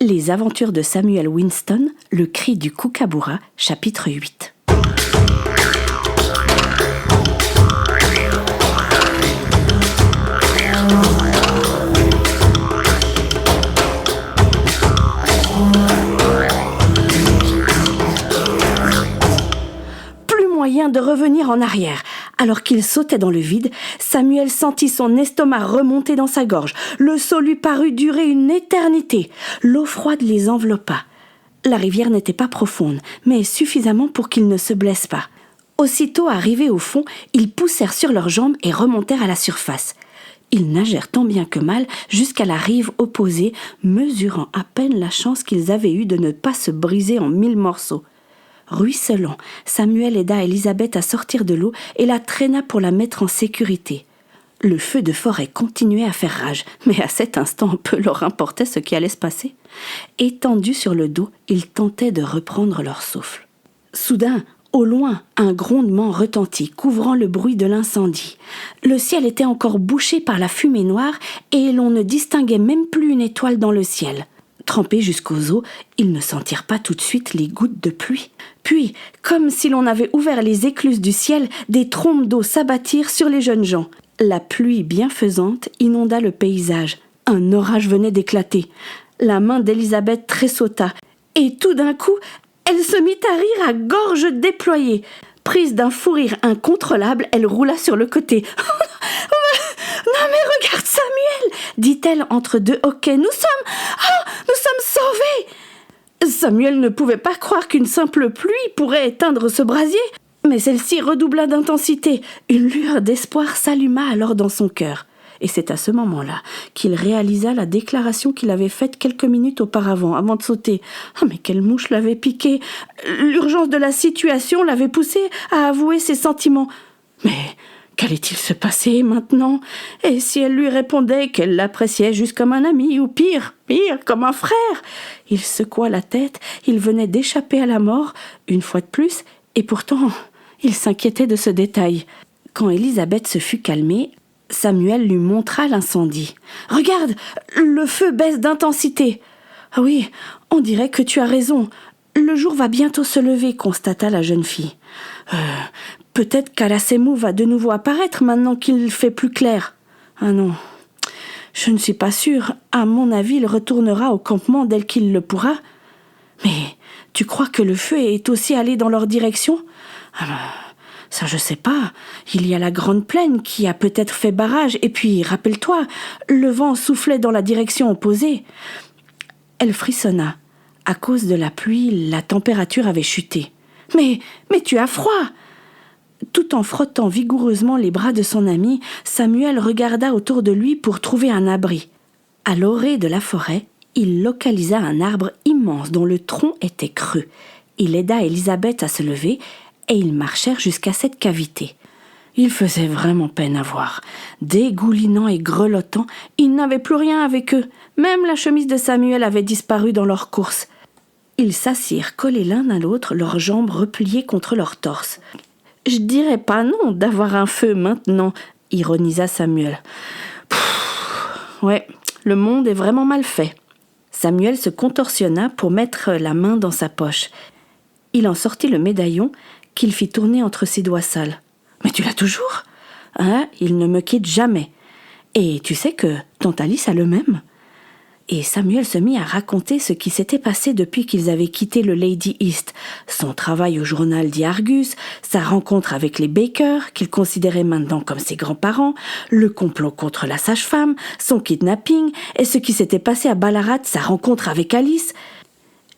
Les aventures de Samuel Winston, le cri du Kookaburra, chapitre 8. Plus moyen de revenir en arrière. Alors qu'il sautait dans le vide, Samuel sentit son estomac remonter dans sa gorge. Le saut lui parut durer une éternité. L'eau froide les enveloppa. La rivière n'était pas profonde, mais suffisamment pour qu'ils ne se blessent pas. Aussitôt arrivés au fond, ils poussèrent sur leurs jambes et remontèrent à la surface. Ils nagèrent tant bien que mal jusqu'à la rive opposée, mesurant à peine la chance qu'ils avaient eue de ne pas se briser en 1000 morceaux. Ruisselant, Samuel aida Elisabeth à sortir de l'eau et la traîna pour la mettre en sécurité. Le feu de forêt continuait à faire rage, mais à cet instant, peu leur importait ce qui allait se passer. Étendus sur le dos, ils tentaient de reprendre leur souffle. Soudain, au loin, un grondement retentit, couvrant le bruit de l'incendie. Le ciel était encore bouché par la fumée noire et l'on ne distinguait même plus une étoile dans le ciel. Trempés jusqu'aux os, ils ne sentirent pas tout de suite les gouttes de pluie. Puis, comme si l'on avait ouvert les écluses du ciel, des trombes d'eau s'abattirent sur les jeunes gens. La pluie bienfaisante inonda le paysage. Un orage venait d'éclater. La main d'Elisabeth tressauta, et tout d'un coup, elle se mit à rire à gorge déployée. Prise d'un fou rire incontrôlable, elle roula sur le côté. « Non mais regarde Samuel !» dit-elle entre deux hoquets. « Nous sommes sauvés !» Samuel ne pouvait pas croire qu'une simple pluie pourrait éteindre ce brasier, mais celle-ci redoubla d'intensité. Une lueur d'espoir s'alluma alors dans son cœur. Et c'est à ce moment-là qu'il réalisa la déclaration qu'il avait faite quelques minutes auparavant, avant de sauter. Ah, mais quelle mouche l'avait piqué! L'urgence de la situation l'avait poussé à avouer ses sentiments. Mais qu'allait-il se passer maintenant? Et si elle lui répondait qu'elle l'appréciait juste comme un ami, ou pire, comme un frère? Il secoua la tête, il venait d'échapper à la mort, une fois de plus, et pourtant, il s'inquiétait de ce détail. Quand Elisabeth se fut calmée, Samuel lui montra l'incendie. « Regarde, le feu baisse d'intensité. »« Ah oui, on dirait que tu as raison. Le jour va bientôt se lever, » constata la jeune fille. Peut-être qu'Alassemu va de nouveau apparaître maintenant qu'il fait plus clair. »« Ah non, je ne suis pas sûre. À mon avis, il retournera au campement dès qu'il le pourra. »« Mais tu crois que le feu est aussi allé dans leur direction ? » Ça, je sais pas. Il y a la grande plaine qui a peut-être fait barrage. Et puis, rappelle-toi, le vent soufflait dans la direction opposée. Elle frissonna. À cause de la pluie, la température avait chuté. Mais tu as froid! Tout en frottant vigoureusement les bras de son ami, Samuel regarda autour de lui pour trouver un abri. À l'orée de la forêt, il localisa un arbre immense dont le tronc était creux. Il aida Elisabeth à se lever et ils marchèrent jusqu'à cette cavité. Il faisait vraiment peine à voir. Dégoulinant et grelottant, ils n'avaient plus rien avec eux. Même la chemise de Samuel avait disparu dans leur course. Ils s'assirent collés l'un à l'autre, leurs jambes repliées contre leur torse. « Je dirais pas non d'avoir un feu maintenant, » ironisa Samuel. « Ouais, le monde est vraiment mal fait. » Samuel se contorsionna pour mettre la main dans sa poche. Il en sortit le médaillon qu'il fit tourner entre ses doigts sales. « Mais tu l'as toujours ? Hein, il ne me quitte jamais. Et tu sais que tante Alice a le même ?» Et Samuel se mit à raconter ce qui s'était passé depuis qu'ils avaient quitté le Lady East, son travail au journal The Argus, sa rencontre avec les Baker, qu'il considérait maintenant comme ses grands-parents, le complot contre la sage-femme, son kidnapping, et ce qui s'était passé à Ballarat, sa rencontre avec Alice.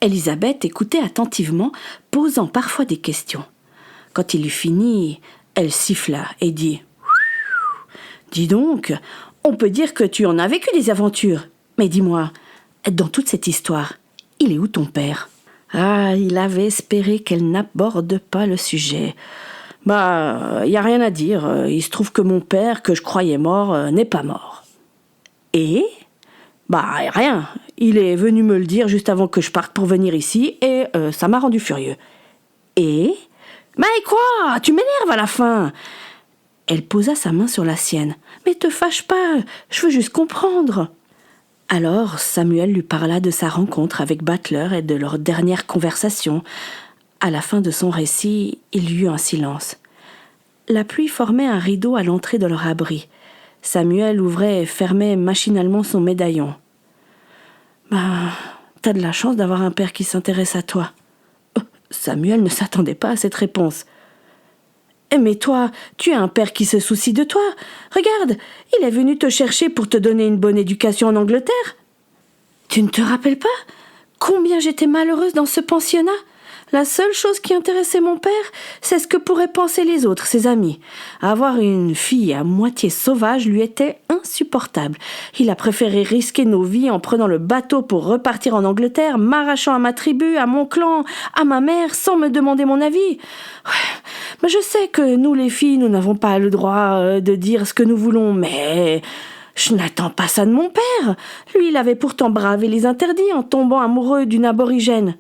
Elisabeth écoutait attentivement, posant parfois des questions. Quand il eut fini, elle siffla et dit « Dis donc, on peut dire que tu en as vécu des aventures. Mais dis-moi, dans toute cette histoire, il est où ton père ?» Ah, il avait espéré qu'elle n'aborde pas le sujet. « y a rien à dire. Il se trouve que mon père, que je croyais mort, n'est pas mort. » Et ? Rien. Il est venu me le dire juste avant que je parte pour venir ici et ça m'a rendu furieux. Et ? Mais quoi ? Tu m'énerves à la fin. Elle posa sa main sur la sienne. « Mais te fâche pas, je veux juste comprendre. » Alors Samuel lui parla de sa rencontre avec Butler et de leur dernière conversation. À la fin de son récit, il y eut un silence. La pluie formait un rideau à l'entrée de leur abri. Samuel ouvrait et fermait machinalement son médaillon. « T'as de la chance d'avoir un père qui s'intéresse à toi. » Samuel ne s'attendait pas à cette réponse. « Mais toi, tu as un père qui se soucie de toi. Regarde, il est venu te chercher pour te donner une bonne éducation en Angleterre. Tu ne te rappelles pas combien j'étais malheureuse dans ce pensionnat ? La seule chose qui intéressait mon père, c'est ce que pourraient penser les autres, ses amis. Avoir une fille à moitié sauvage lui était insupportable. Il a préféré risquer nos vies en prenant le bateau pour repartir en Angleterre, m'arrachant à ma tribu, à mon clan, à ma mère, sans me demander mon avis. Mais je sais que nous, les filles, nous n'avons pas le droit de dire ce que nous voulons, mais je n'attends pas ça de mon père. Lui, il avait pourtant bravé les interdits en tombant amoureux d'une aborigène.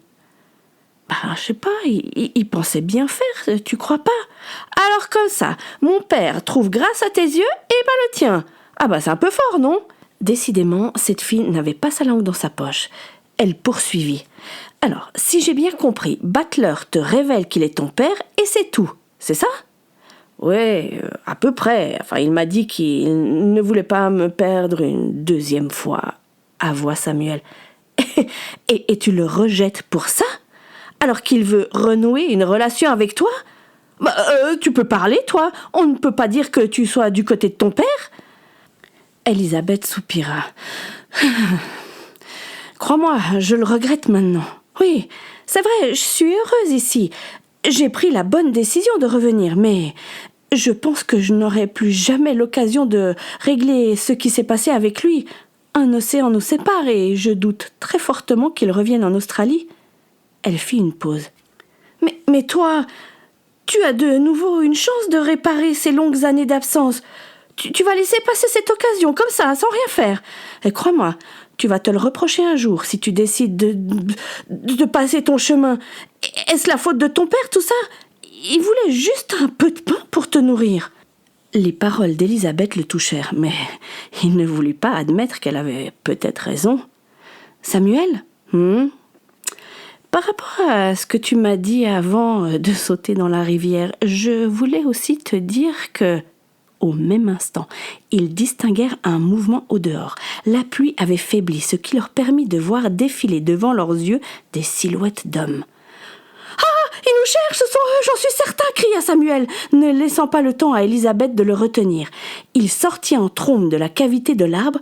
Je sais pas, il pensait bien faire, tu crois pas? Alors comme ça, mon père trouve grâce à tes yeux, et le tien. C'est un peu fort, non? Décidément, cette fille n'avait pas sa langue dans sa poche. Elle poursuivit. Alors, si j'ai bien compris, Butler te révèle qu'il est ton père, et c'est tout, c'est ça? Oui, à peu près. Il m'a dit qu'il ne voulait pas me perdre une deuxième fois, avoua Samuel. Et tu le rejettes pour ça? Alors qu'il veut renouer une relation avec toi? Tu peux parler, toi. On ne peut pas dire que tu sois du côté de ton père. Elisabeth soupira. Crois-moi, je le regrette maintenant. Oui, c'est vrai, je suis heureuse ici. J'ai pris la bonne décision de revenir, mais je pense que je n'aurai plus jamais l'occasion de régler ce qui s'est passé avec lui. Un océan nous sépare et je doute très fortement qu'il revienne en Australie. Elle fit une pause. Mais toi, tu as de nouveau une chance de réparer ces longues années d'absence. Tu vas laisser passer cette occasion comme ça, sans rien faire. Et crois-moi, tu vas te le reprocher un jour si tu décides de passer ton chemin. Est-ce la faute de ton père, tout ça? Il voulait juste un peu de pain pour te nourrir. Les paroles d'Elisabeth le touchèrent, mais il ne voulut pas admettre qu'elle avait peut-être raison. Samuel? Par rapport à ce que tu m'as dit avant de sauter dans la rivière, je voulais aussi te dire que, au même instant, ils distinguèrent un mouvement au dehors. La pluie avait faibli, ce qui leur permit de voir défiler devant leurs yeux des silhouettes d'hommes. « Ah, ils nous cherchent, ce sont eux, j'en suis certain !» cria Samuel, ne laissant pas le temps à Elisabeth de le retenir. Il sortit en trombe de la cavité de l'arbre.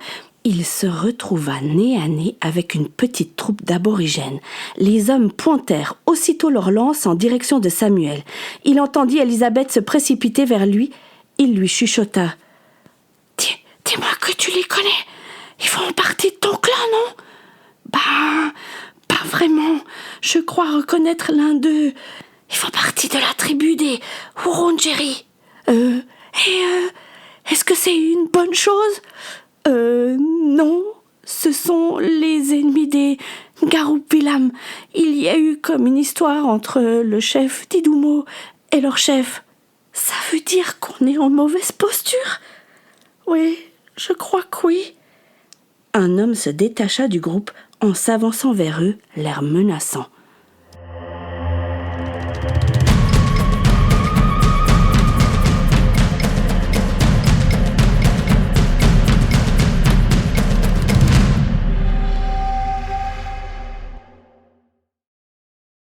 Il se retrouva nez à nez avec une petite troupe d'aborigènes. Les hommes pointèrent aussitôt leurs lances en direction de Samuel. Il entendit Elisabeth se précipiter vers lui. Il lui chuchota. « Dis-moi que tu les connais. Ils font partie de ton clan, non? » Pas vraiment. Je crois reconnaître l'un d'eux. Ils font partie de la tribu des Wurundjeri. Est-ce que c'est une bonne chose? Non, ce sont les ennemis des Garupilam. Il y a eu comme une histoire entre le chef Didumo et leur chef. Ça veut dire qu'on est en mauvaise posture? Oui, je crois que oui. Un homme se détacha du groupe en s'avançant vers eux, l'air menaçant.